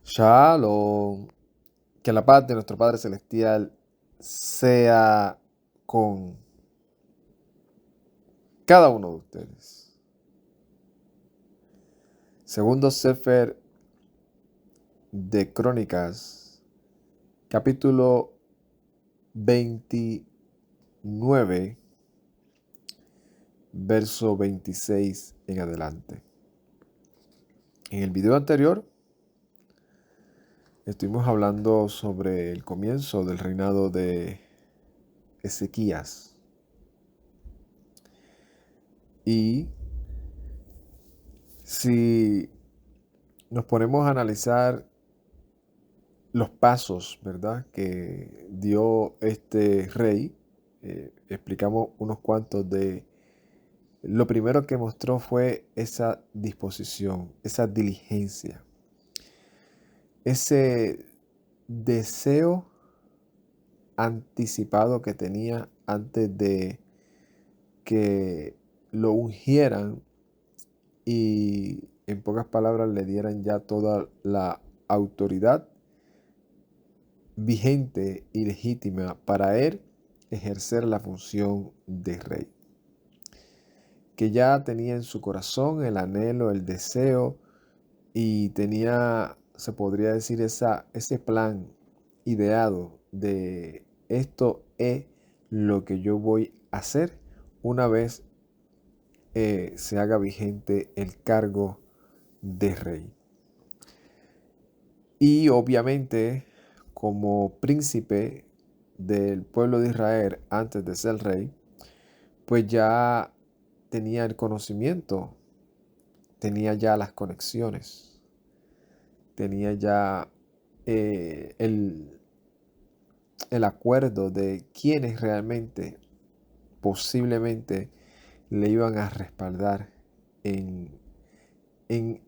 Shalom. Que la paz de nuestro Padre Celestial sea con cada uno de ustedes. Segundo Sefer de Crónicas, capítulo 29, verso 26 en adelante. En el video anterior estuvimos hablando sobre el comienzo del reinado de Ezequías. Y si nos ponemos a analizar los pasos, ¿verdad?, que dio este rey, explicamos unos cuantos de... Lo primero que mostró fue esa disposición, esa diligencia, ese deseo anticipado que tenía antes de que lo ungieran y en pocas palabras le dieran ya toda la autoridad vigente y legítima para él ejercer la función de rey. Que ya tenía en su corazón el anhelo, el deseo y tenía, se podría decir, ese plan ideado de esto es lo que yo voy a hacer una vez se haga vigente el cargo de rey. Y obviamente, como príncipe del pueblo de Israel antes de ser rey, pues ya tenía el conocimiento, tenía ya las conexiones, tenía ya el acuerdo de quiénes realmente, posiblemente, le iban a respaldar en, en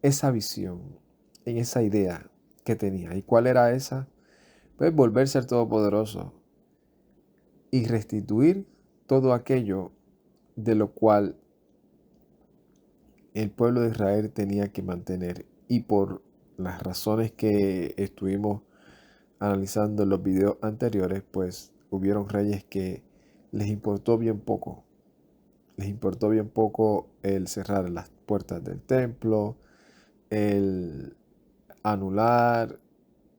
esa visión, en esa idea que tenía. ¿Y cuál era esa? Pues volverse al Todopoderoso y restituir todo aquello de lo cual el pueblo de Israel tenía que mantener. Y por las razones que estuvimos analizando en los videos anteriores, pues hubieron reyes que les importó bien poco. Les importó bien poco el cerrar las puertas del templo, el anular,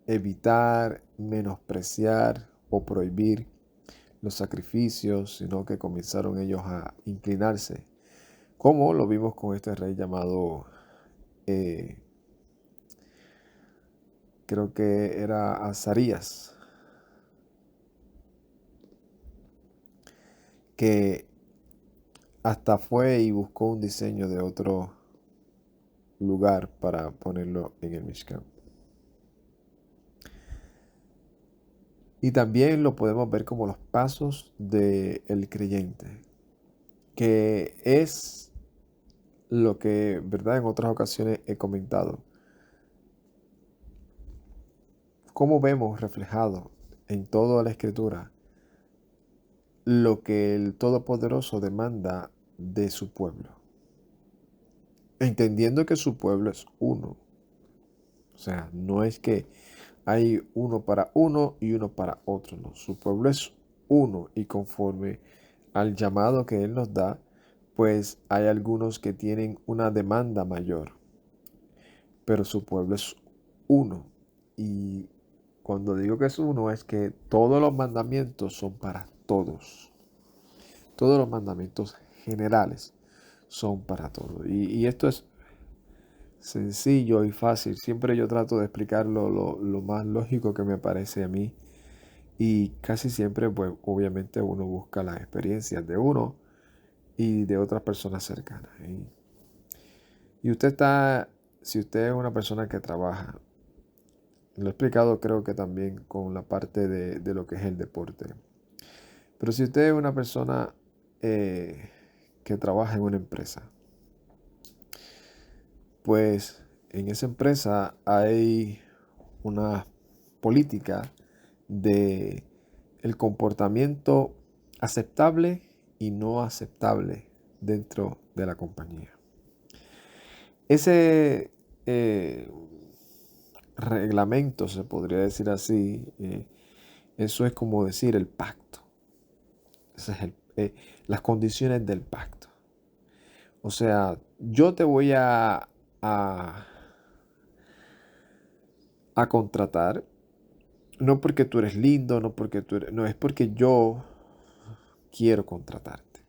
evitar, menospreciar o prohibir los sacrificios, sino que comenzaron ellos a inclinarse, como lo vimos con este rey llamado, creo que era Azarías, que hasta fue y buscó un diseño de otro lugar para ponerlo en el Mishkan. Y también lo podemos ver como los pasos del creyente, que es lo que, ¿verdad?, en otras ocasiones he comentado. ¿Cómo vemos reflejado en toda la Escritura lo que el Todopoderoso demanda de su pueblo? Entendiendo que su pueblo es uno. O sea, no es que hay uno para uno y uno para otro, no. Su pueblo es uno y conforme al llamado que Él nos da, pues hay algunos que tienen una demanda mayor, pero su pueblo es uno. Y cuando digo que es uno, es que todos los mandamientos son para todos. Todos los mandamientos generales son para todos. Y esto es sencillo y fácil. Siempre yo trato de explicarlo lo más lógico que me parece a mí. Y casi siempre, pues, obviamente uno busca las experiencias de uno y de otras personas cercanas. Y usted está, si usted es una persona que trabaja, lo he explicado creo que también con la parte de lo que es el deporte. Pero si usted es una persona que trabaja en una empresa, pues en esa empresa hay una política de el comportamiento aceptable y no aceptable dentro de la compañía. Ese reglamento, se podría decir así. Eso es como decir el pacto. Ese es las condiciones del pacto. O sea, yo te voy a, a contratar, no porque tú eres lindo, no porque tú eres, no, es porque yo quiero contratarte.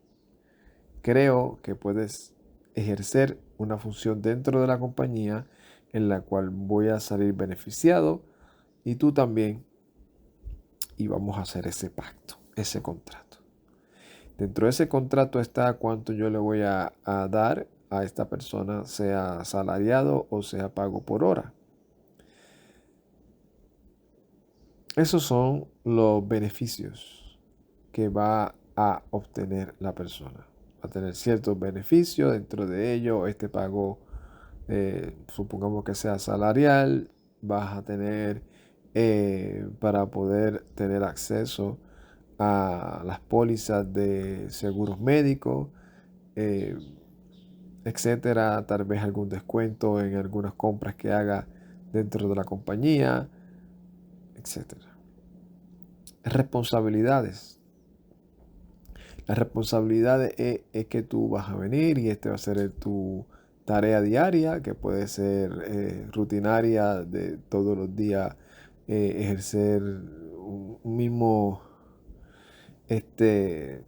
Creo que puedes ejercer una función dentro de la compañía en la cual voy a salir beneficiado y tú también, y vamos a hacer ese pacto, ese contrato. Dentro de ese contrato está cuánto yo le voy a dar a esta persona, sea asalariado o sea pago por hora. Esos son los beneficios que va a obtener la persona. Va a tener ciertos beneficios, dentro de ello este pago, supongamos que sea salarial, vas a tener para poder tener acceso a las pólizas de seguros médicos, eh, etcétera, tal vez algún descuento en algunas compras que haga dentro de la compañía, etcétera. Responsabilidades. Las responsabilidades es que tú vas a venir y este va a ser tu tarea diaria, que puede ser rutinaria de todos los días, ejercer un mismo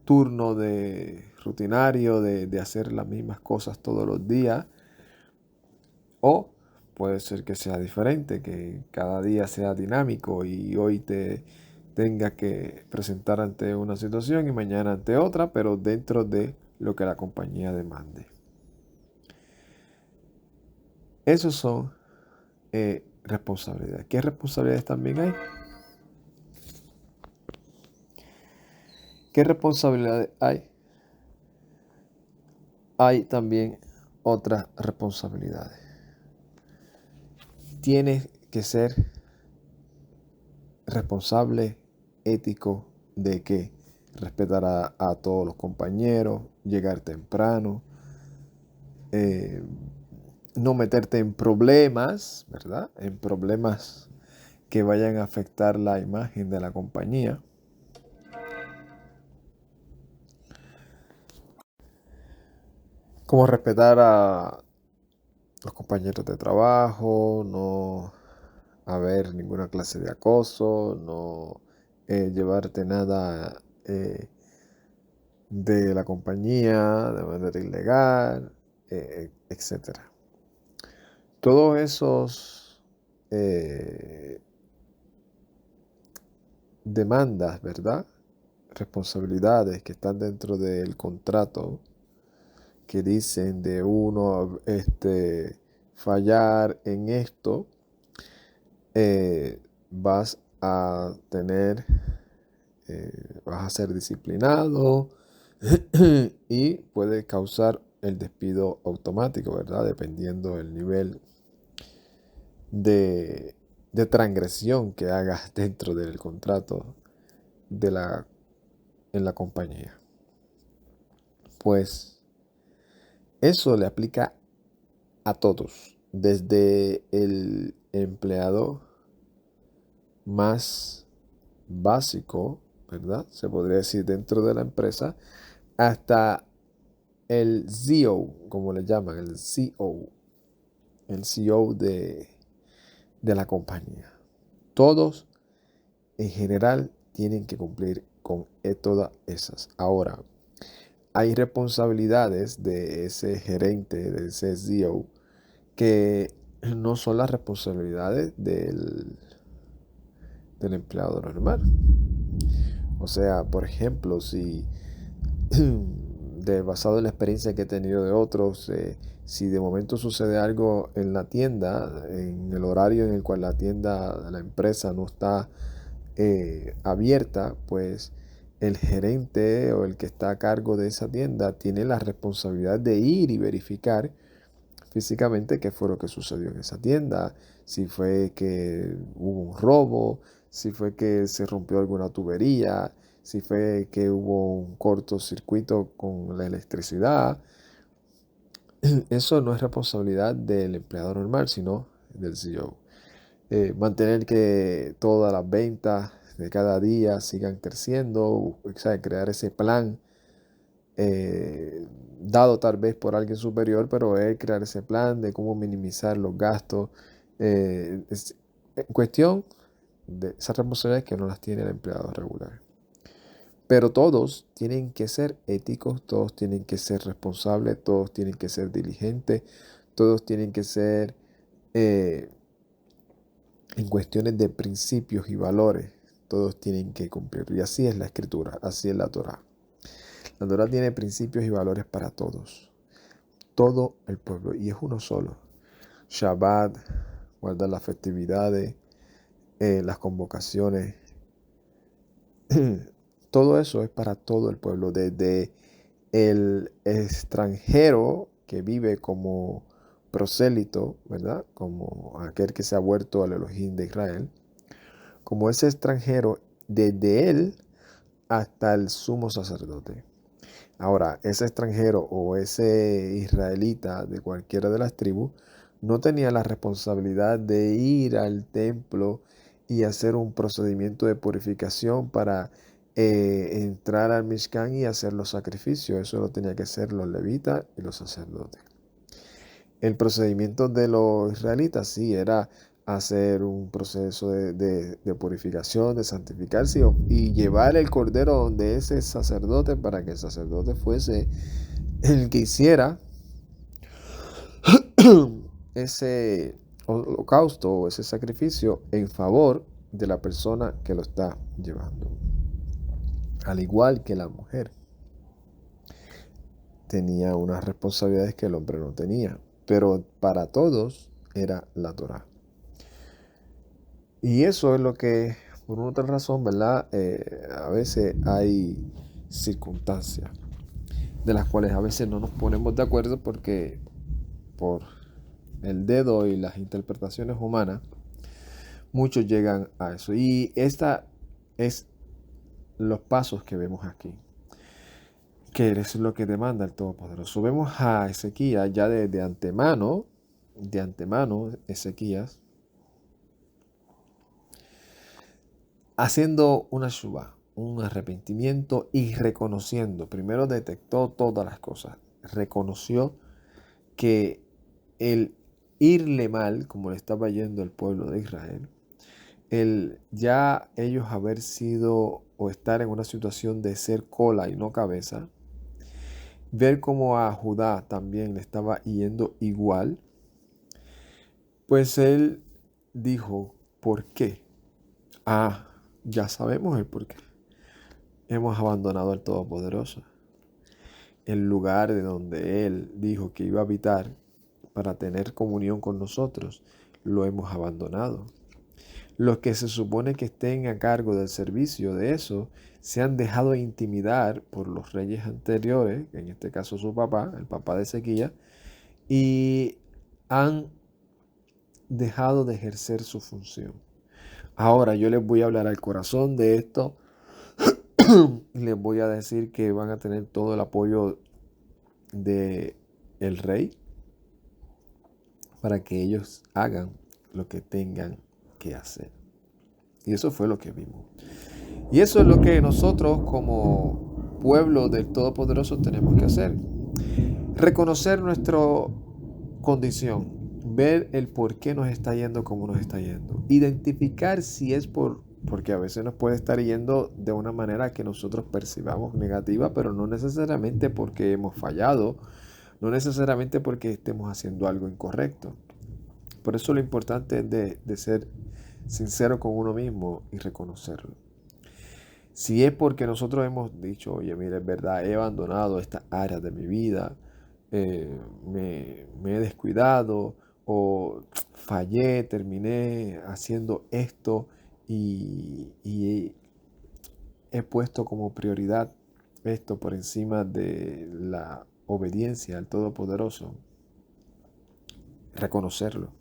turno de rutinario de hacer las mismas cosas todos los días. O puede ser que sea diferente, que cada día sea dinámico y hoy te tenga que presentar ante una situación y mañana ante otra, pero dentro de lo que la compañía demande. Esos son responsabilidades. ¿Qué responsabilidades también hay? ¿Qué responsabilidades hay? Hay también otras responsabilidades. Tienes que ser responsable, ético, de que respetar a todos los compañeros, llegar temprano, no meterte en problemas, ¿verdad? En problemas que vayan a afectar la imagen de la compañía. Como respetar a los compañeros de trabajo, no haber ninguna clase de acoso, no llevarte nada de la compañía de manera ilegal, etcétera. Todos esos demandas, ¿verdad? Responsabilidades que están dentro del contrato que dicen de uno fallar en esto, vas a tener, vas a ser disciplinado y puede causar el despido automático, ¿verdad? Dependiendo del nivel de, de transgresión que hagas dentro del contrato en la compañía. Pues eso le aplica a todos, desde el empleado más básico, ¿verdad? Se podría decir dentro de la empresa, hasta el CEO, como le llaman, el CEO de la compañía. Todos en general tienen que cumplir con todas esas. Ahora, hay responsabilidades de ese gerente, de ese CEO, que no son las responsabilidades del empleado normal. O sea, por ejemplo, si basado en la experiencia que he tenido de otros, si de momento sucede algo en la tienda, en el horario en el cual la tienda, la empresa no está abierta, pues el gerente o el que está a cargo de esa tienda tiene la responsabilidad de ir y verificar físicamente qué fue lo que sucedió en esa tienda, si fue que hubo un robo, si fue que se rompió alguna tubería, si fue que hubo un cortocircuito con la electricidad. Eso no es responsabilidad del empleado normal, sino del CEO. mantener que todas las ventas de cada día sigan creciendo, o sea, crear ese plan dado tal vez por alguien superior, pero él crear ese plan de cómo minimizar los gastos. En cuestión de esas responsabilidades que no las tiene el empleado regular. Pero todos tienen que ser éticos, todos tienen que ser responsables, todos tienen que ser diligentes, todos tienen que ser eh, en cuestiones de principios y valores, todos tienen que cumplir. Y así es la escritura, así es la Torá. La Torá tiene principios y valores para todos, todo el pueblo, y es uno solo. Shabbat, guardar las festividades, las convocaciones, todo eso es para todo el pueblo, desde el extranjero que vive como prosélito, ¿verdad? Como aquel que se ha vuelto al Elohim de Israel, como ese extranjero, desde él hasta el sumo sacerdote. Ahora, ese extranjero o ese israelita de cualquiera de las tribus no tenía la responsabilidad de ir al templo y hacer un procedimiento de purificación para entrar al Mishkan y hacer los sacrificios. Eso lo tenía que hacer los levitas y los sacerdotes. El procedimiento de los israelitas sí era hacer un proceso de purificación, de santificarse y llevar el cordero donde ese sacerdote para que el sacerdote fuese el que hiciera ese holocausto o ese sacrificio en favor de la persona que lo está llevando. Al igual que la mujer tenía unas responsabilidades que el hombre no tenía, pero para todos era la Torá. Y eso es lo que, por una otra razón, ¿verdad? A veces hay circunstancias de las cuales a veces no nos ponemos de acuerdo porque por el dedo y las interpretaciones humanas, muchos llegan a eso. Y esta es los pasos que vemos aquí, que es lo que demanda el Todopoderoso. Vemos a Ezequías ya de antemano, Ezequías, haciendo una shuvá, un arrepentimiento y reconociendo, primero detectó todas las cosas, reconoció que el irle mal, como le estaba yendo al pueblo de Israel, el ya ellos haber sido o estar en una situación de ser cola y no cabeza, ver cómo a Judá también le estaba yendo igual, pues él dijo, ¿por qué? Ah, ya sabemos el por qué. Hemos abandonado al Todopoderoso. El lugar de donde Él dijo que iba a habitar para tener comunión con nosotros, lo hemos abandonado. Los que se supone que estén a cargo del servicio de eso, se han dejado intimidar por los reyes anteriores, en este caso su papá, el papá de Ezequías, y han dejado de ejercer su función. Ahora yo les voy a hablar al corazón de esto y les voy a decir que van a tener todo el apoyo de el rey para que ellos hagan lo que tengan que hacer. Y eso fue lo que vimos. Y eso es lo que nosotros como pueblo del Todopoderoso tenemos que hacer. Reconocer nuestra condición, ver el por qué nos está yendo como nos está yendo. Identificar si es porque a veces nos puede estar yendo de una manera que nosotros percibamos negativa, pero no necesariamente porque hemos fallado, no necesariamente porque estemos haciendo algo incorrecto. Por eso lo importante es de ser sincero con uno mismo y reconocerlo. Si es porque nosotros hemos dicho, oye, mira, es verdad, he abandonado estas áreas de mi vida, me he descuidado o fallé, terminé haciendo esto y he puesto como prioridad esto por encima de la obediencia al Todopoderoso, reconocerlo.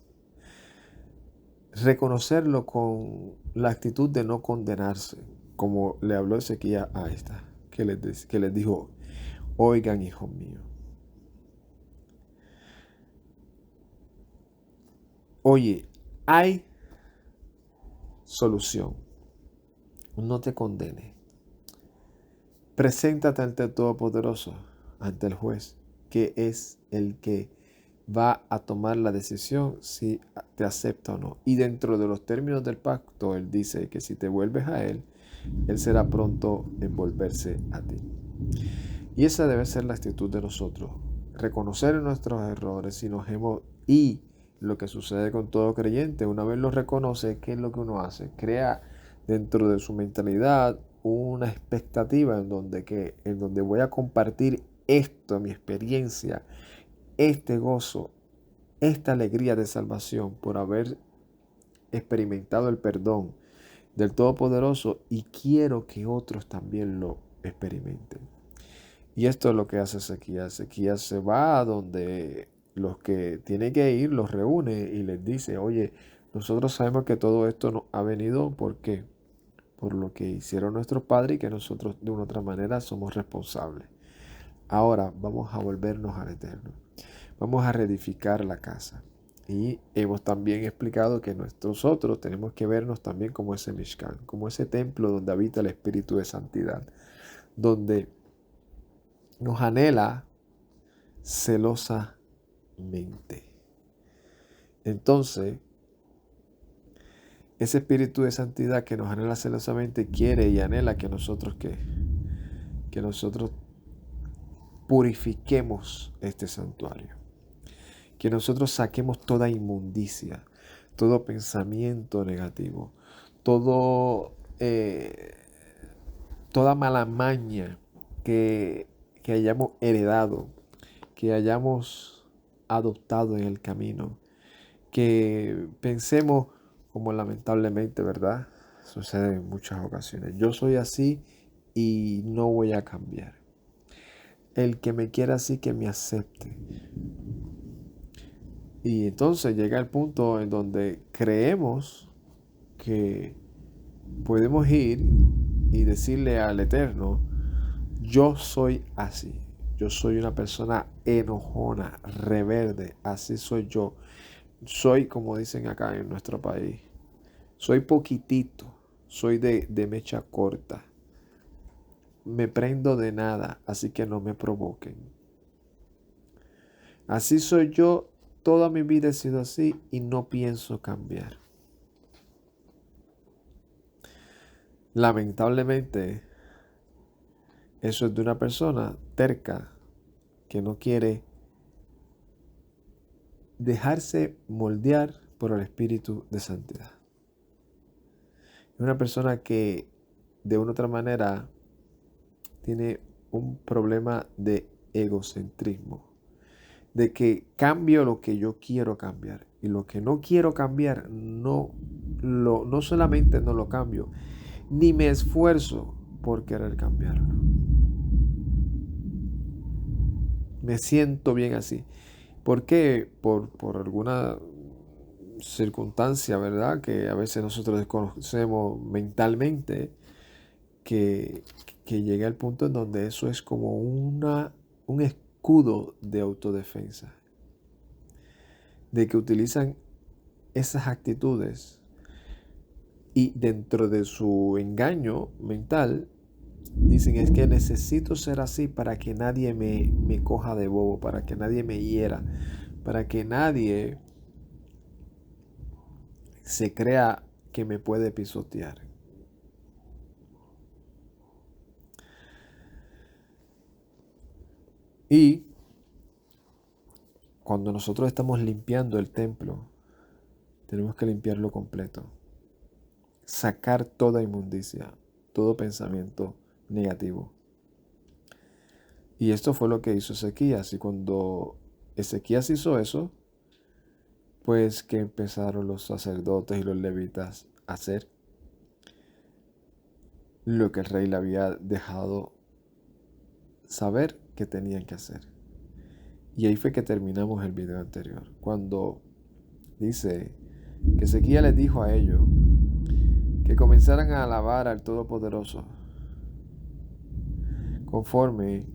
Reconocerlo con la actitud de no condenarse, como le habló Ezequías a esta, que les dijo, oigan, hijos míos, oye, hay solución. No te condenes. Preséntate ante el Todopoderoso, ante el juez, que es el que va a tomar la decisión si te acepta o no. Y dentro de los términos del pacto, Él dice que si te vuelves a Él, Él será pronto en volverse a ti. Y esa debe ser la actitud de nosotros. Reconocer nuestros errores y lo que sucede con todo creyente, una vez lo reconoce, ¿qué es lo que uno hace? Crea dentro de su mentalidad una expectativa en donde voy a compartir esto, mi experiencia, este gozo, esta alegría de salvación por haber experimentado el perdón del Todopoderoso, y quiero que otros también lo experimenten. Y esto es lo que hace Ezequías. Ezequías se va a donde los que tienen que ir, los reúne y les dice, oye, nosotros sabemos que todo esto nos ha venido, ¿por qué? Por lo que hicieron nuestros padres y que nosotros de una u otra manera somos responsables. Ahora vamos a volvernos al Eterno. Vamos a reedificar la casa. Y hemos también explicado que nosotros tenemos que vernos también como ese Mishkan, como ese templo donde habita el Espíritu de Santidad, donde nos anhela celosamente. Entonces, ese Espíritu de Santidad que nos anhela celosamente quiere y anhela que nosotros purifiquemos este santuario. Que nosotros saquemos toda inmundicia, todo pensamiento negativo, toda mala maña que hayamos heredado, que hayamos adoptado en el camino, que pensemos como lamentablemente, ¿verdad? Sucede en muchas ocasiones. Yo soy así y no voy a cambiar. El que me quiera así, que me acepte. Y entonces llega el punto en donde creemos que podemos ir y decirle al Eterno, yo soy así. Yo soy una persona enojona, rebelde. Así soy yo. Soy, como dicen acá en nuestro país, soy poquitito. Soy de mecha corta. Me prendo de nada, así que no me provoquen. Así soy yo. Toda mi vida he sido así y no pienso cambiar. Lamentablemente, eso es de una persona terca que no quiere dejarse moldear por el Espíritu de Santidad. Es una persona que de una u otra manera tiene un problema de egocentrismo, de que cambio lo que yo quiero cambiar y lo que no quiero cambiar no solamente no lo cambio, ni me esfuerzo por querer cambiarlo. Me siento bien así. ¿Por qué? Por alguna circunstancia, ¿verdad? Que a veces nosotros desconocemos mentalmente, que, que llega al punto en donde eso es como un escudo de autodefensa. De que utilizan esas actitudes y dentro de su engaño mental dicen, es que necesito ser así para que nadie me coja de bobo, para que nadie me hiera, para que nadie se crea que me puede pisotear. Y cuando nosotros estamos limpiando el templo, tenemos que limpiarlo completo. Sacar toda inmundicia, todo pensamiento negativo. Y esto fue lo que hizo Ezequías. Y cuando Ezequías hizo eso, pues que empezaron los sacerdotes y los levitas a hacer lo que el rey le había dejado saber que tenían que hacer. Y ahí fue que terminamos el video anterior, cuando dice que Ezequías les dijo a ellos que comenzaran a alabar al Todopoderoso conforme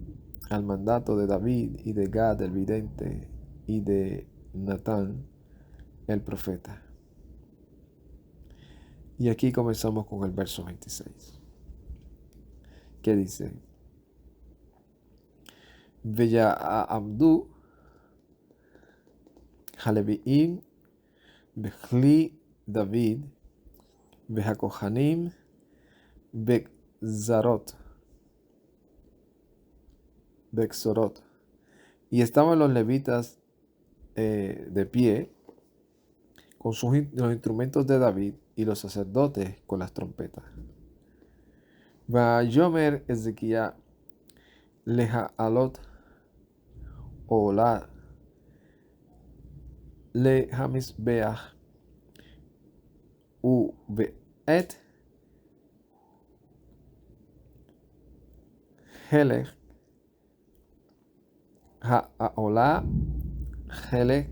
al mandato de David y de Gad el vidente y de Natán el profeta. Y aquí comenzamos con el verso 26, que dice: Amdu Haleviim Bechli David Behakohanim Bekzarot Beksorot. Y estaban los levitas de pie con los instrumentos de David y los sacerdotes con las trompetas. Vayomer Ezequiel leha alot ola le hamisbeach u be'et helech ha'ola helech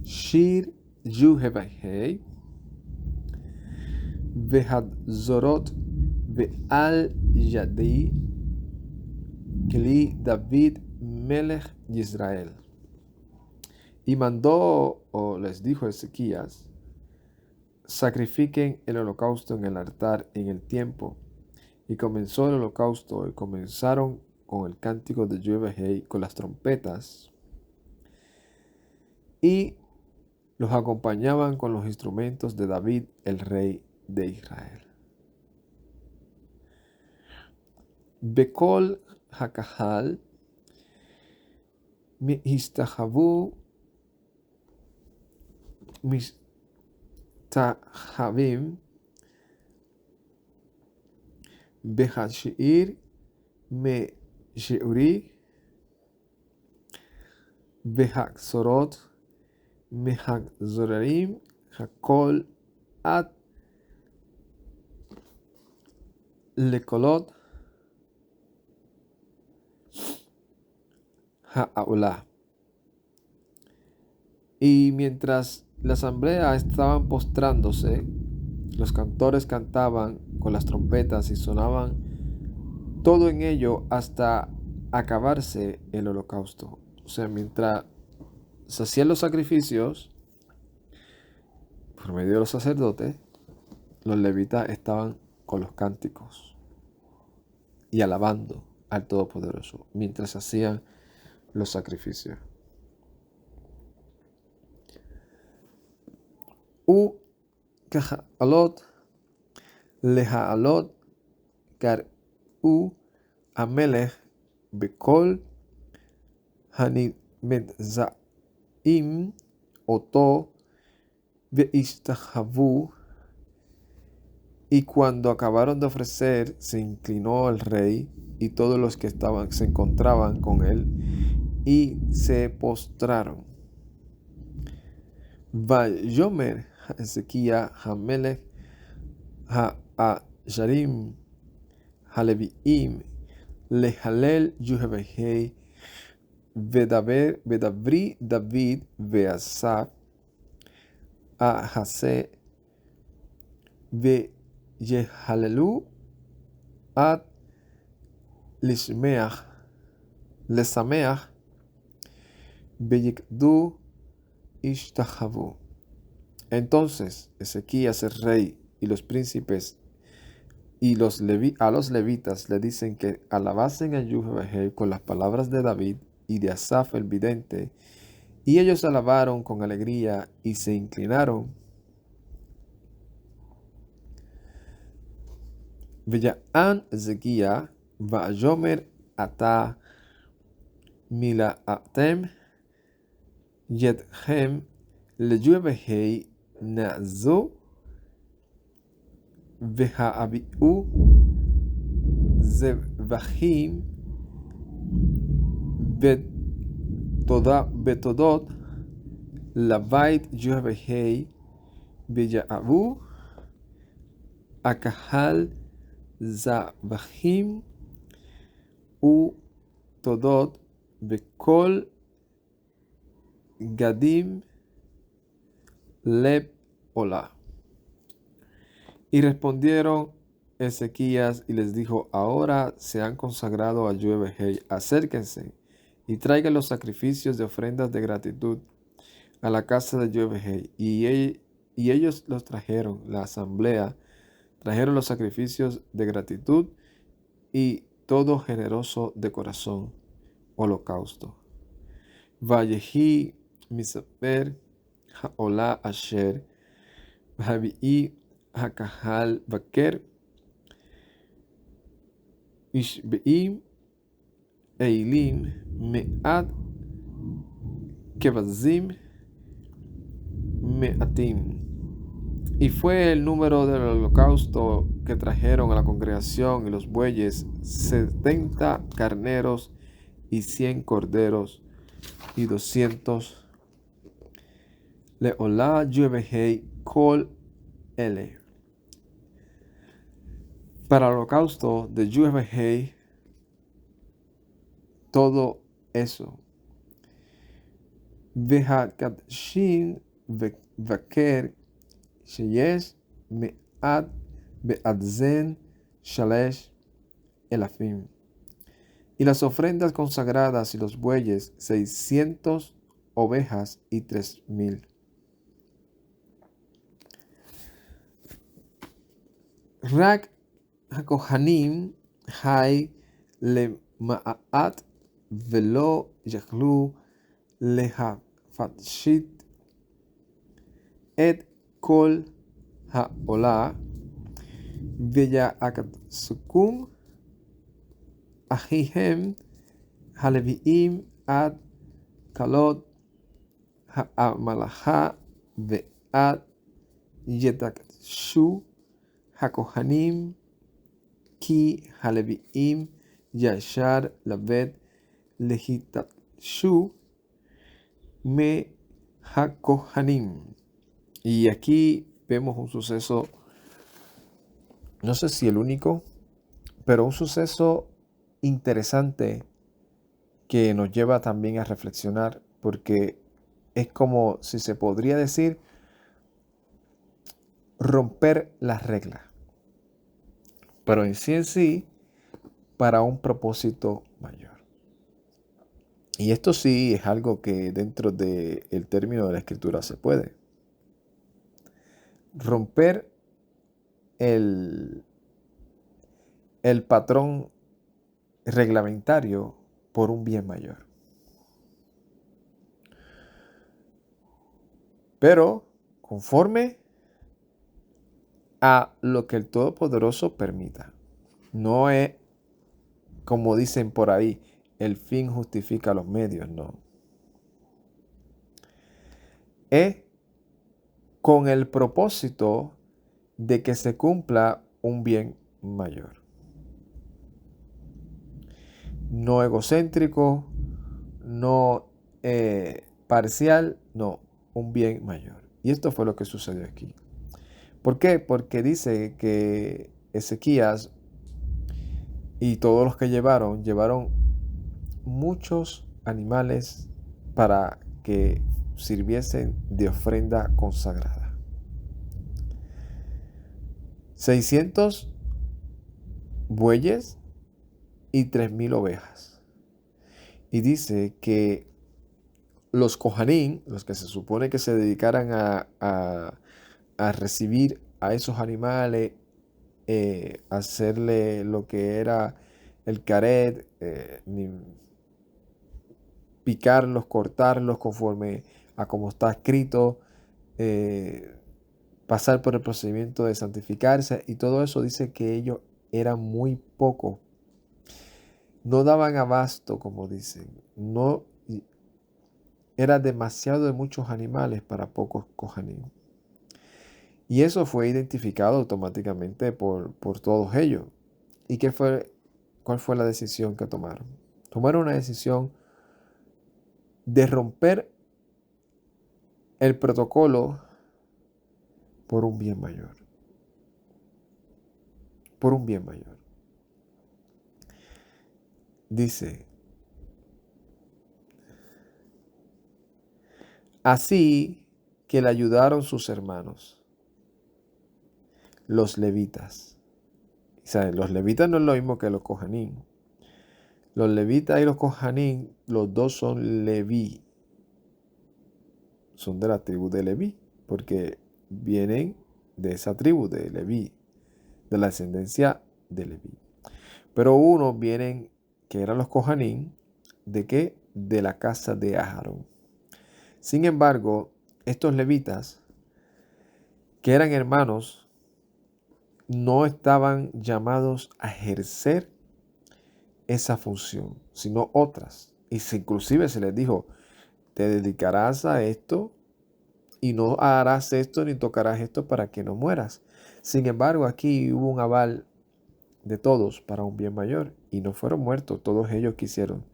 shir yuhebahei vehadzorot ve'al yadi kli David melech Israel. Y mandó, o les dijo Ezequías: sacrifiquen el holocausto en el altar en el tiempo. Y comenzó el holocausto, y comenzaron con el cántico de Yahweh con las trompetas, y los acompañaban con los instrumentos de David, el rey de Israel. Bekol hakahal mi istahavu mistahavim behashir me sheuri behaksorot mehakzorarim hakol at lekolot ha'aula. Y mientras la asamblea estaban postrándose, los cantores cantaban con las trompetas y sonaban todo en ello hasta acabarse el holocausto. O sea, mientras se hacían los sacrificios por medio de los sacerdotes, los levitas estaban con los cánticos y alabando al Todopoderoso mientras se hacían los sacrificios. U kahaalot lehaalot kar u amelech bekol hanimedzaim oto veistahavu. Y cuando acabaron de ofrecer, se inclinó el rey y todos los que se encontraban con él y se postraron. Vayomer Ezequiel Hamelech Ha'asharim Haleviim lehalel Yuhebehei Vedabri David Veasaf Ahase Veyehalelu ad Lesameach Veyekdu Ishtahavu. Entonces Ezequías el rey y los príncipes y a los levitas le dicen que alabasen a Yahweh con las palabras de David y de Asaf el vidente, y ellos alabaron con alegría y se inclinaron. Veya'an Ezequías va'yomer ata mila'atem yedhem leyuhebehei na'zu veha'abi'u zevachim betodot labait Yuhebehei veya'abu akahal zavachim u todot bekol gadim leb ola. Y respondieron Ezequías y les dijo: ahora se han consagrado a Yahweh, acérquense y traigan los sacrificios de ofrendas de gratitud a la casa de Yahweh. Y Y ellos los trajeron, la asamblea, trajeron los sacrificios de gratitud y todo generoso de corazón, holocausto. Vallehi misaper haola asher, Habi'i hakahal baker, ishbeim eilim me'at kebazim me'atim. Y fue el número del holocausto que trajeron a la congregación y los bueyes, 70 carneros y 100 corderos y 200 leolá yevehei kol ele. Para el holocausto de yevehei, todo eso. Vehakadshin vaker sheyesh me'at be'adzen shalesh elafim. Y las ofrendas consagradas y los bueyes, 600 ovejas y 3000. Rak hakohanim hay le ma'at velo yachlu lehafatshit et kol ha'olah veya'akatsukum ahihem haleviim ad kalot ha'amalaha ve'ad yetakshu hakohanim ki haleviim yashar lavet lehitakshu me hakohanim. Y aquí vemos un suceso, no sé si el único, pero un suceso interesante que nos lleva también a reflexionar, porque es como si se podría decir romper las reglas, pero en sí para un propósito mayor. Y esto sí es algo que dentro del término de la escritura se puede. Romper el patrón reglamentario por un bien mayor. Pero conforme a lo que el Todopoderoso permita. No es, como dicen por ahí, el fin justifica los medios, no. Es con el propósito de que se cumpla un bien mayor. No egocéntrico, no parcial, no, un bien mayor. Y esto fue lo que sucedió aquí. ¿Por qué? Porque dice que Ezequías y todos los que llevaron muchos animales para que sirviesen de ofrenda consagrada. 600 bueyes y 3000 ovejas. Y dice que los Kohanim, los que se supone que se dedicaran a recibir a esos animales, hacerle lo que era el caret, picarlos, cortarlos conforme a como está escrito, pasar por el procedimiento de santificarse y todo eso. Dice que ellos eran muy pocos, no daban abasto, como dicen, no era demasiado de muchos animales para pocos Kohanim. Y eso fue identificado automáticamente por todos ellos. ¿Y cuál fue la decisión que tomaron? Tomaron una decisión de romper el protocolo por un bien mayor. Por un bien mayor. Dice, así que le ayudaron sus hermanos, los levitas. O sea, los levitas no es lo mismo que los Kohanim. Los levitas y los Kohanim, los dos son Leví. Son de la tribu de Leví, porque vienen de esa tribu de Leví, de la descendencia de Leví. Pero unos vienen, que eran los Cohanim, ¿de qué? De la casa de Aarón. Sin embargo, estos levitas, que eran hermanos, no estaban llamados a ejercer esa función, sino otras. Inclusive se les dijo, te dedicarás a esto y no harás esto ni tocarás esto para que no mueras. Sin embargo, aquí hubo un aval de todos para un bien mayor y no fueron muertos todos ellos que hicieron.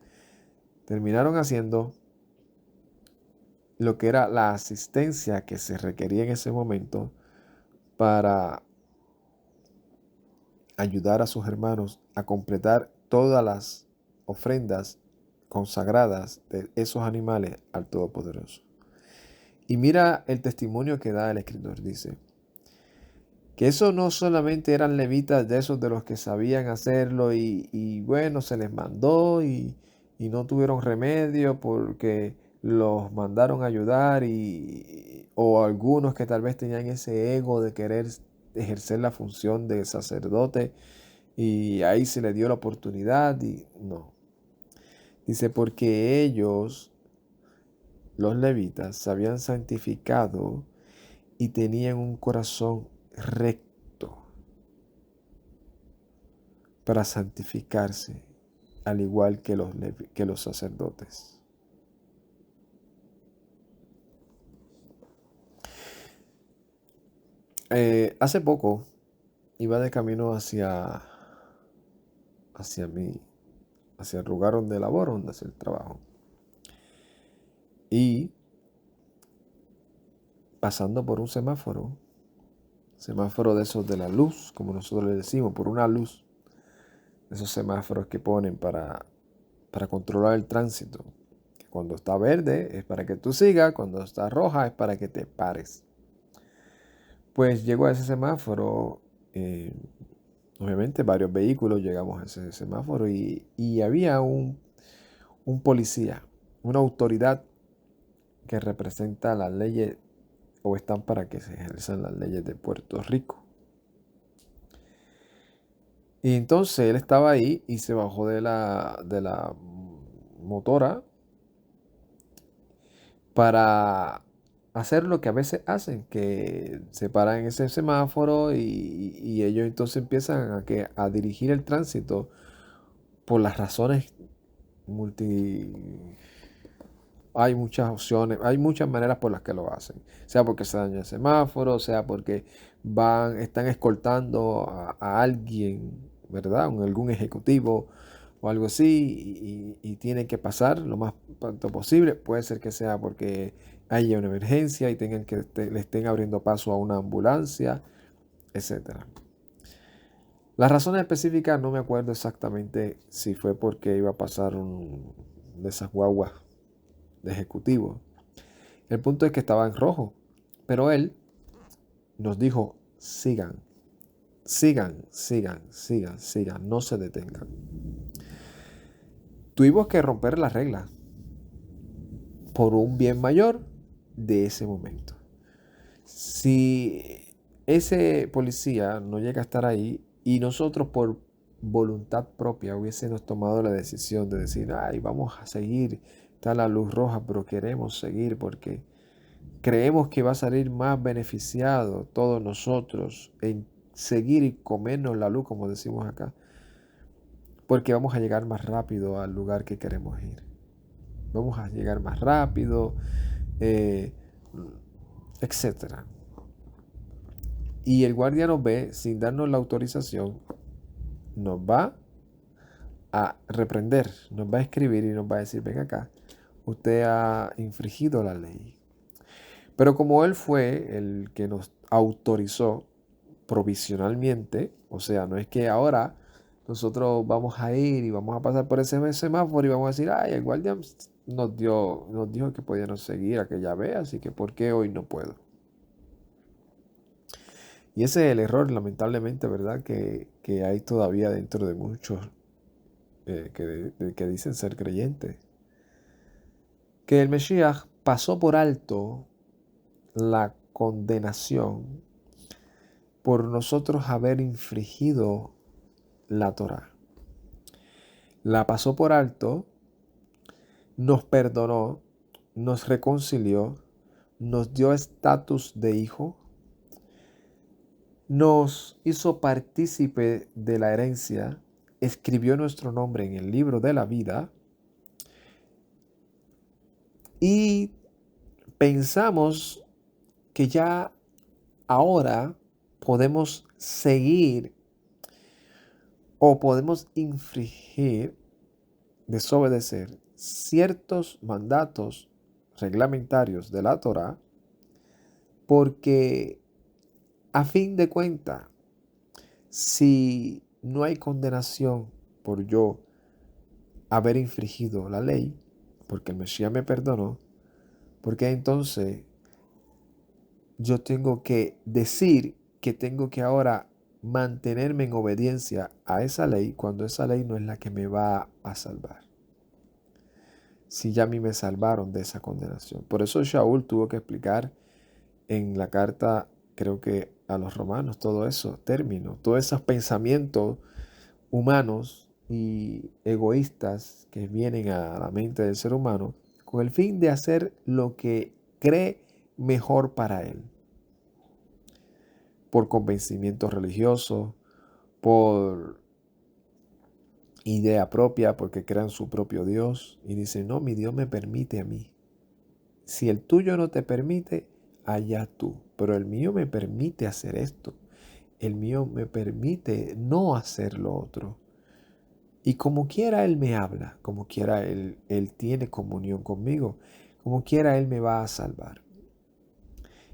Terminaron haciendo lo que era la asistencia que se requería en ese momento para ayudar a sus hermanos a completar todas las ofrendas consagradas de esos animales al Todopoderoso. Y mira el testimonio que da el escritor, dice que eso no solamente eran levitas de esos de los que sabían hacerlo y bueno, se les mandó y no tuvieron remedio porque los mandaron a ayudar o algunos que tal vez tenían ese ego de querer ejercer la función de sacerdote y ahí se le dio la oportunidad y no. Dice, porque ellos, los levitas, se habían santificado y tenían un corazón recto para santificarse, al igual que los sacerdotes. Hace poco iba de camino hacia el lugar donde laboro, donde hace el trabajo. Y pasando por un semáforo de esos de la luz, como nosotros le decimos, por una luz, esos semáforos que ponen para controlar el tránsito. Cuando está verde es para que tú sigas, cuando está roja es para que te pares. Pues llego a ese semáforo, obviamente varios vehículos llegamos a ese semáforo y había un policía, una autoridad que representa las leyes o están para que se ejerzan las leyes de Puerto Rico. Y entonces él estaba ahí y se bajó de la motora para hacer lo que a veces hacen, que se paran en ese semáforo y ellos entonces empiezan a dirigir el tránsito por las razones Hay muchas opciones, hay muchas maneras por las que lo hacen. Sea porque se daña el semáforo, sea porque están escoltando a alguien, ¿verdad? Algún ejecutivo o algo así y tiene que pasar lo más pronto posible. Puede ser que sea porque haya una emergencia y tengan que le estén abriendo paso a una ambulancia, etcétera. Las razones específicas no me acuerdo exactamente si fue porque iba a pasar de esas guaguas de ejecutivo. El punto es que estaba en rojo, pero él nos dijo, sigan, sigan, sigan, sigan, sigan, no se detengan. Tuvimos que romper las reglas por un bien mayor de ese momento. Si ese policía no llega a estar ahí y nosotros por voluntad propia hubiésemos tomado la decisión de decir, ay, vamos a seguir, está la luz roja, pero queremos seguir porque creemos que va a salir más beneficiado todos nosotros en seguir y comernos la luz, como decimos acá, porque vamos a llegar más rápido al lugar que queremos ir. Vamos a llegar más rápido, etc. Y el guardia nos ve sin darnos la autorización, nos va a reprender, nos va a escribir y nos va a decir, ven acá, usted ha infringido la ley. Pero como él fue el que nos autorizó provisionalmente, o sea, no es que ahora nosotros vamos a ir y vamos a pasar por ese semáforo y vamos a decir, ay, el guardia nos dijo que podíamos seguir aquella vez, así que ¿por qué hoy no puedo? Y ese es el error, lamentablemente, ¿verdad? Que hay todavía dentro de muchos que dicen ser creyentes. Que el Mesías pasó por alto la condenación por nosotros haber infringido la Torá. La pasó por alto, nos perdonó, nos reconcilió, nos dio estatus de hijo, nos hizo partícipe de la herencia, escribió nuestro nombre en el libro de la vida y pensamos que ya ahora podemos seguir o podemos infringir, desobedecer ciertos mandatos reglamentarios de la Torá porque a fin de cuentas, si no hay condenación por yo haber infringido la ley, porque el Mesías me perdonó, porque entonces yo tengo que decir que tengo que ahora mantenerme en obediencia a esa ley cuando esa ley no es la que me va a salvar. Si ya a mí me salvaron de esa condenación. Por eso Shaul tuvo que explicar en la carta, creo que a los romanos, todo eso, términos, todos esos pensamientos humanos y egoístas que vienen a la mente del ser humano con el fin de hacer lo que cree mejor para él. Por convencimiento religioso, por idea propia, porque crean su propio Dios y dicen, no, mi Dios me permite a mí. Si el tuyo no te permite, allá tú. Pero el mío me permite hacer esto. El mío me permite no hacer lo otro. Y como quiera Él me habla, como quiera Él tiene comunión conmigo, como quiera Él me va a salvar.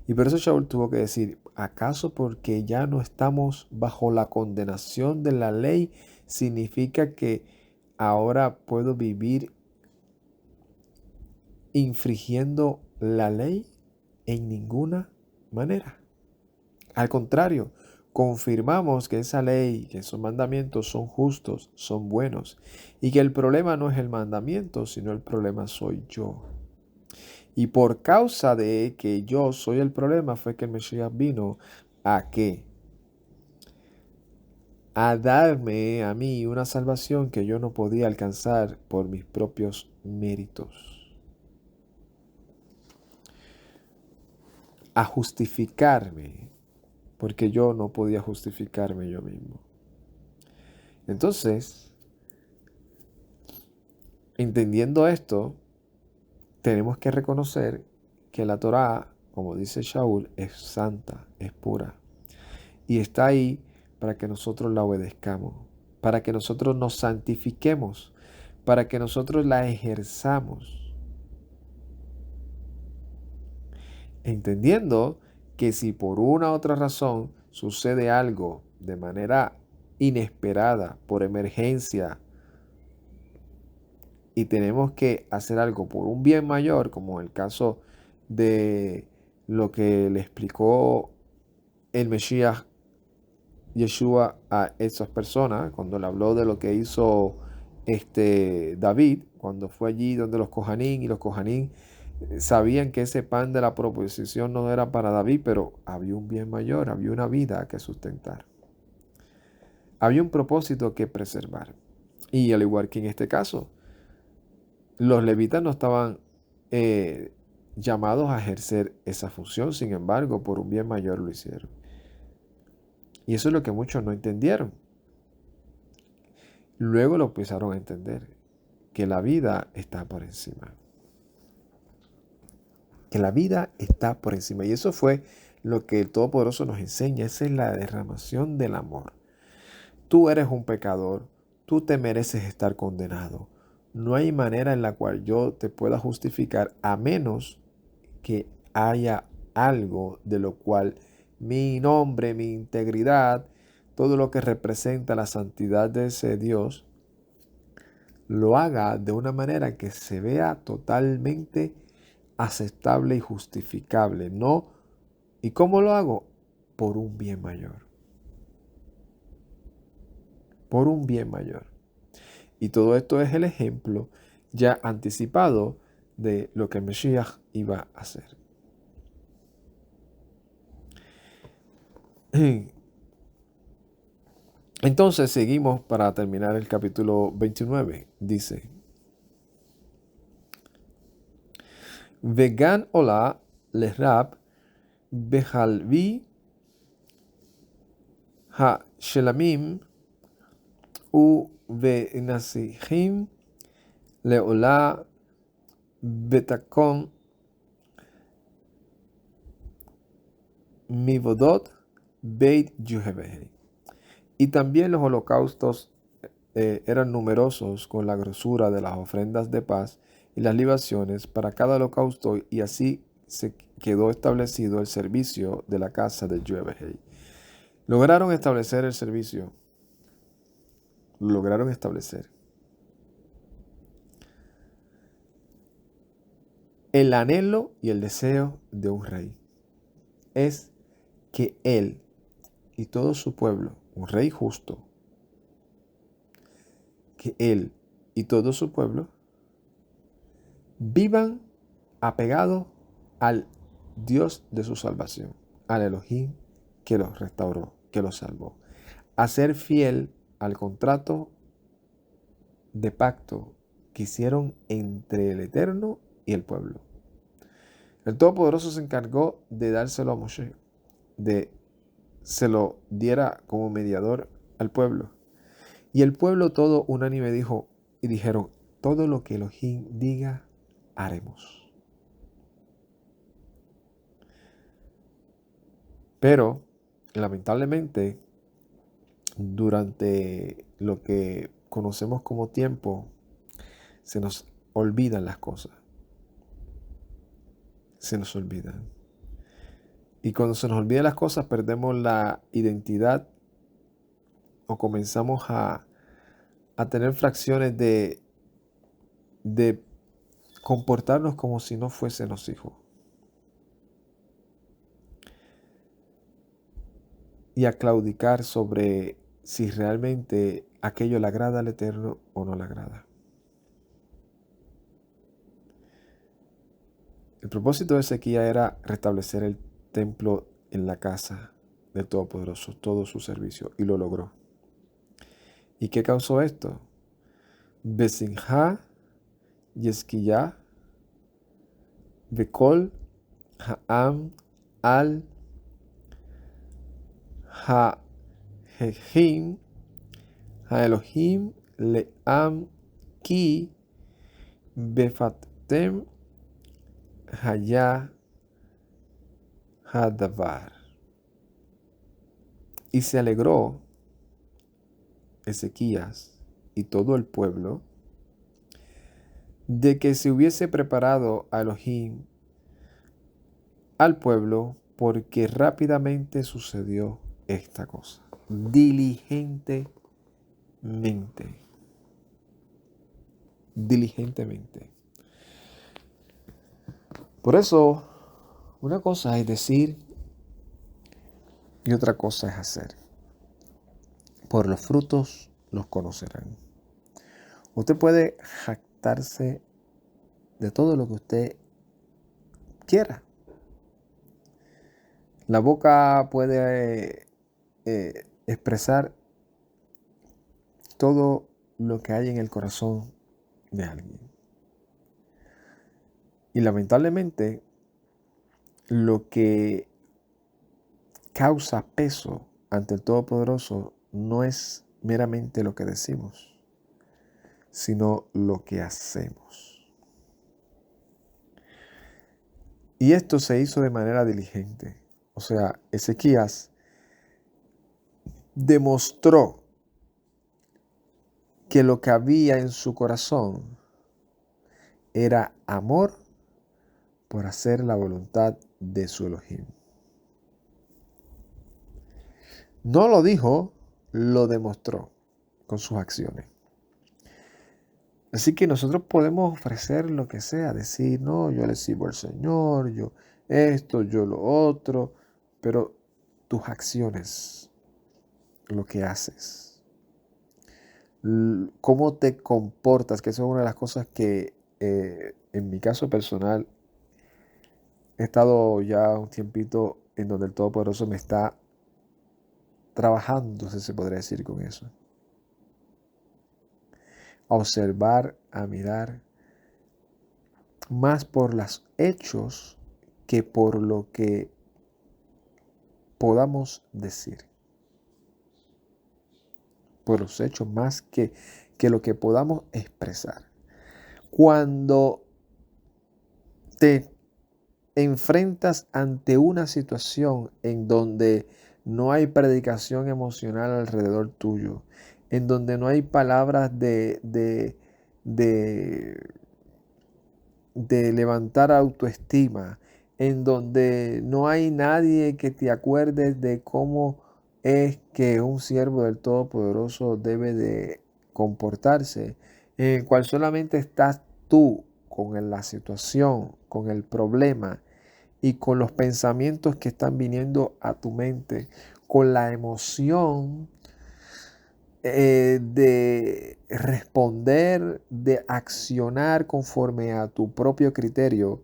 Y por eso Shaul tuvo que decir, ¿acaso porque ya no estamos bajo la condenación de la ley, significa que ahora puedo vivir infringiendo la ley? En ninguna manera. Al contrario, confirmamos que esa ley, que esos mandamientos son justos, son buenos, y que el problema no es el mandamiento, sino el problema soy yo. Y por causa de que yo soy el problema fue que el Mesías vino a ¿qué? A darme a mí una salvación que yo no podía alcanzar por mis propios méritos. A justificarme, porque yo no podía justificarme yo mismo. Entonces, entendiendo esto, tenemos que reconocer que la Torá, como dice Shaul, es santa, es pura. Y está ahí para que nosotros la obedezcamos, para que nosotros nos santifiquemos, para que nosotros la ejerzamos. Entendiendo que si por una u otra razón sucede algo de manera inesperada, por emergencia, y tenemos que hacer algo por un bien mayor, como el caso de lo que le explicó el Mesías Yeshua a esas personas, cuando le habló de lo que hizo David, cuando fue allí donde los Cojanín, y los Cojanín sabían que ese pan de la proposición no era para David, pero había un bien mayor, había una vida que sustentar. Había un propósito que preservar. Y al igual que en este caso, los levitas no estaban llamados a ejercer esa función, sin embargo, por un bien mayor lo hicieron. Y eso es lo que muchos no entendieron. Luego lo empezaron a entender, que la vida está por encima. Que la vida está por encima. Y eso fue lo que el Todopoderoso nos enseña. Esa es la derramación del amor. Tú eres un pecador. Tú te mereces estar condenado. No hay manera en la cual yo te pueda justificar a menos que haya algo de lo cual mi nombre, mi integridad, todo lo que representa la santidad de ese Dios, lo haga de una manera que se vea totalmente aceptable y justificable. No, ¿y cómo lo hago? Por un bien mayor. Por un bien mayor. Y todo esto es el ejemplo ya anticipado de lo que el Mesías iba a hacer. Entonces seguimos para terminar el capítulo 29. Dice, Vegan ola lerab behalvi ha shelamim u venasihim leola betakon mivodot beit Yuheveh. Y también los holocaustos eran numerosos con la grosura de las ofrendas de paz y las libaciones para cada holocausto, y así se quedó establecido el servicio de la casa de Yuheveh. Lograron establecer el servicio. Lograron establecer. El anhelo y el deseo de un rey es que él y todo su pueblo, un rey justo, que él y todo su pueblo vivan apegados al Dios de su salvación, al Elohim que los restauró, que los salvó, a ser fiel al contrato de pacto que hicieron entre el Eterno y el pueblo. El Todopoderoso se encargó de dárselo a Moshe, de se lo diera como mediador al pueblo. Y el pueblo todo unánime dijeron, todo lo que Elohim diga, haremos. Pero, lamentablemente, durante lo que conocemos como tiempo, se nos olvidan las cosas. Se nos olvidan. Y cuando se nos olvidan las cosas, perdemos la identidad o comenzamos a tener fracciones de comportarnos como si no fuésemos hijos. Y a claudicar sobre si realmente aquello le agrada al Eterno o no le agrada. El propósito de Ezequías era restablecer el templo en la casa del Todopoderoso, todo su servicio, y lo logró. ¿Y qué causó esto? Besinja, Yesquiyah, Bekol, Ha'am, Al, Ha'ehim, Ha'elohim, Le'am, Ki, Befatem, Hayah, Hadavar. Y se alegró Ezequías y todo el pueblo de que se hubiese preparado a Elohim al pueblo, porque rápidamente sucedió esta cosa. Diligentemente. Diligentemente. Por eso, una cosa es decir y otra cosa es hacer. Por los frutos los conocerán. Usted puede jactarse de todo lo que usted quiera. La boca puede expresar todo lo que hay en el corazón de alguien. Y lamentablemente, lo que causa peso ante el Todopoderoso no es meramente lo que decimos, sino lo que hacemos. Y esto se hizo de manera diligente. O sea, Ezequías demostró que lo que había en su corazón era amor por hacer la voluntad de su Elohim. No lo dijo, lo demostró con sus acciones. Así que nosotros podemos ofrecer lo que sea, decir, no, yo le sirvo al Señor, yo esto, yo lo otro, pero tus acciones, lo que haces, cómo te comportas, que eso es una de las cosas que en mi caso personal he estado ya un tiempito en donde el Todopoderoso me está trabajando, si se podría decir con eso. A observar, a mirar, más por los hechos que por lo que podamos decir. Por los hechos más que lo que podamos expresar. Cuando te enfrentas ante una situación en donde no hay predicación emocional alrededor tuyo, en donde no hay palabras de levantar autoestima, en donde no hay nadie que te acuerdes de cómo es que un siervo del Todopoderoso debe de comportarse, en el cual solamente estás tú con la situación, con el problema y con los pensamientos que están viniendo a tu mente, con la emoción de responder, de accionar conforme a tu propio criterio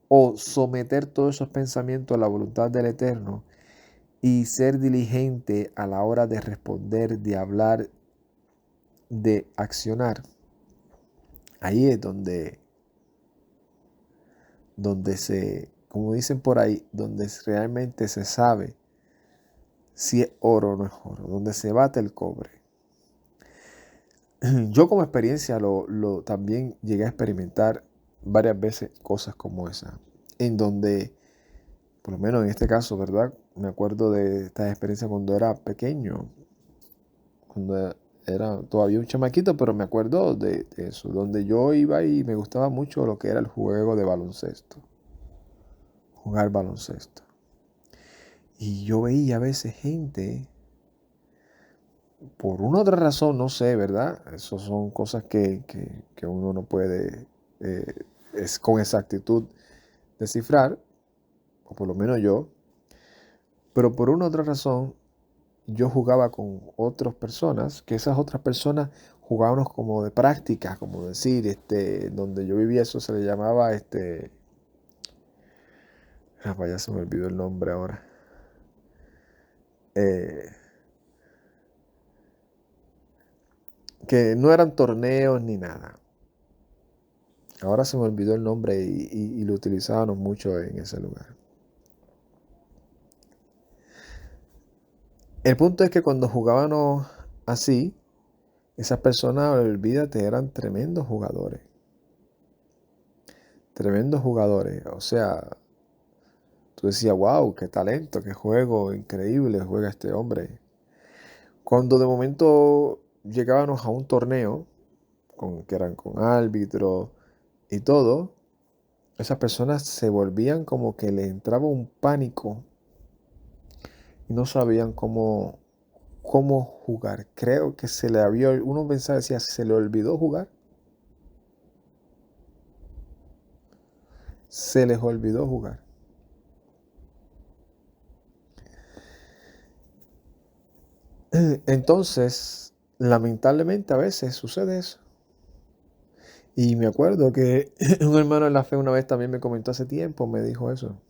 o someter todos esos pensamientos a la voluntad del Eterno y ser diligente a la hora de responder, de hablar, de accionar. Ahí es donde como dicen por ahí, donde realmente se sabe si es oro o no es oro, donde se bate el cobre. Yo como experiencia también llegué a experimentar varias veces cosas como esa, en donde, por lo menos en este caso, ¿verdad? Me acuerdo de esta experiencia cuando era pequeño, cuando era todavía un chamaquito, pero me acuerdo de eso, donde yo iba y me gustaba mucho lo que era el juego de baloncesto, jugar baloncesto. Y yo veía a veces gente, por una otra razón, no sé, ¿verdad? Esas son cosas que uno no puede es con exactitud descifrar, o por lo menos yo, pero por una otra razón yo jugaba con otras personas, que esas otras personas jugábamos como de práctica, como decir, donde yo vivía eso se le llamaba, ya se me olvidó el nombre ahora, eh, que no eran torneos ni nada. Ahora se me olvidó el nombre y lo utilizábamos mucho en ese lugar. El punto es que cuando jugábamos así, esas personas, olvídate, eran tremendos jugadores. Tremendos jugadores. O sea, tú decías, wow, qué talento, qué juego increíble juega este hombre. Cuando de momento llegábamos a un torneo, que eran con árbitros y todo, esas personas se volvían como que les entraba un pánico y no sabían cómo jugar. Creo que uno pensaba, decía, ¿se le olvidó jugar? Se les olvidó jugar. Entonces, lamentablemente a veces sucede eso. Y me acuerdo que un hermano en la fe una vez también me comentó hace tiempo, me dijo eso.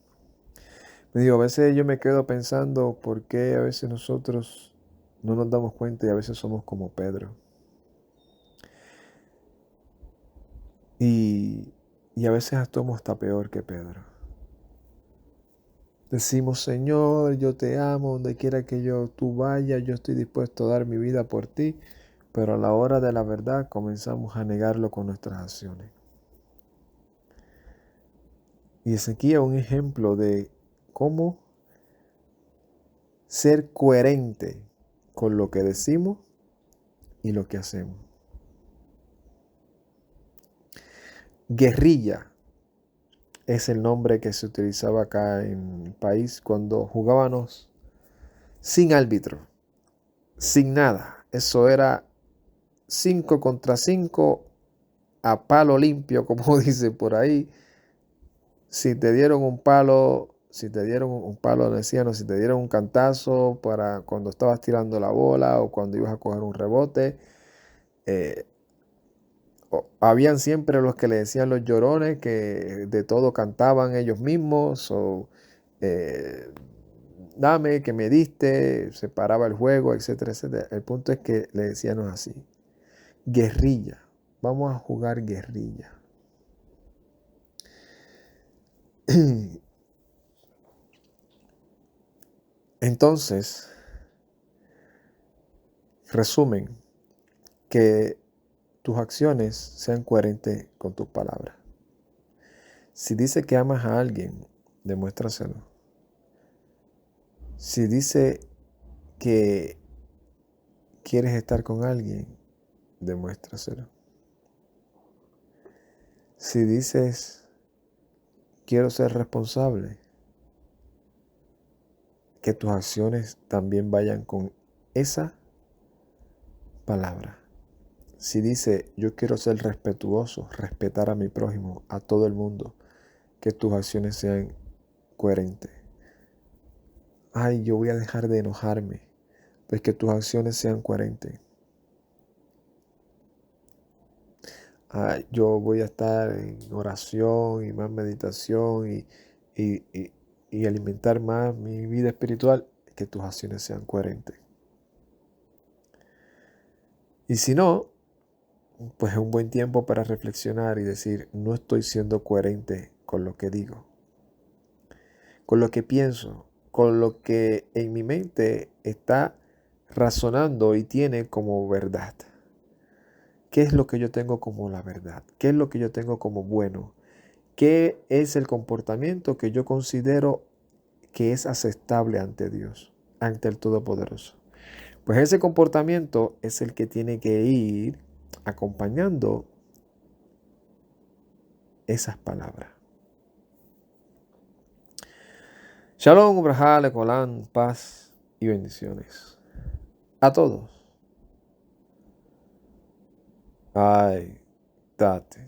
Me dijo, a veces yo me quedo pensando por qué a veces nosotros no nos damos cuenta y a veces somos como Pedro. Y, y a veces actuamos hasta peor que Pedro. Decimos, Señor, yo te amo, donde quiera que tú vayas, yo estoy dispuesto a dar mi vida por ti, pero a la hora de la verdad comenzamos a negarlo con nuestras acciones. Y Ezequiel es un ejemplo de cómo ser coherente con lo que decimos y lo que hacemos. Guerrilla es el nombre que se utilizaba acá en el país cuando jugábamos sin árbitro, sin nada. Eso era 5 contra 5 a palo limpio, como dice por ahí. Si te dieron un palo, decían, si te dieron un cantazo para cuando estabas tirando la bola o cuando ibas a coger un rebote, eh, habían siempre los que le decían los llorones, que de todo cantaban ellos mismos, o dame, que me diste, se paraba el juego, etcétera, etcétera. El punto es que le decíamos así, guerrilla, vamos a jugar guerrilla. Entonces, resumen, que tus acciones sean coherentes con tus palabras. Si dice que amas a alguien, demuéstraselo. Si dice que quieres estar con alguien, demuéstraselo. Si dices quiero ser responsable, que tus acciones también vayan con esa palabra. Si dice yo quiero ser respetuoso, respetar a mi prójimo, a todo el mundo, que tus acciones sean coherentes. Ay, yo voy a dejar de enojarme, pues que tus acciones sean coherentes. Ay, yo voy a estar en oración y más meditación y alimentar más mi vida espiritual, que tus acciones sean coherentes. Y si no, pues es un buen tiempo para reflexionar y decir, no estoy siendo coherente con lo que digo, con lo que pienso, con lo que en mi mente está razonando y tiene como verdad. ¿Qué es lo que yo tengo como la verdad? ¿Qué es lo que yo tengo como bueno? ¿Qué es el comportamiento que yo considero que es aceptable ante Dios, ante el Todopoderoso? Pues ese comportamiento es el que tiene que ir acompañando esas palabras. Shalom, Ubrahá, Lecolán, paz y bendiciones. A todos. Ay, date.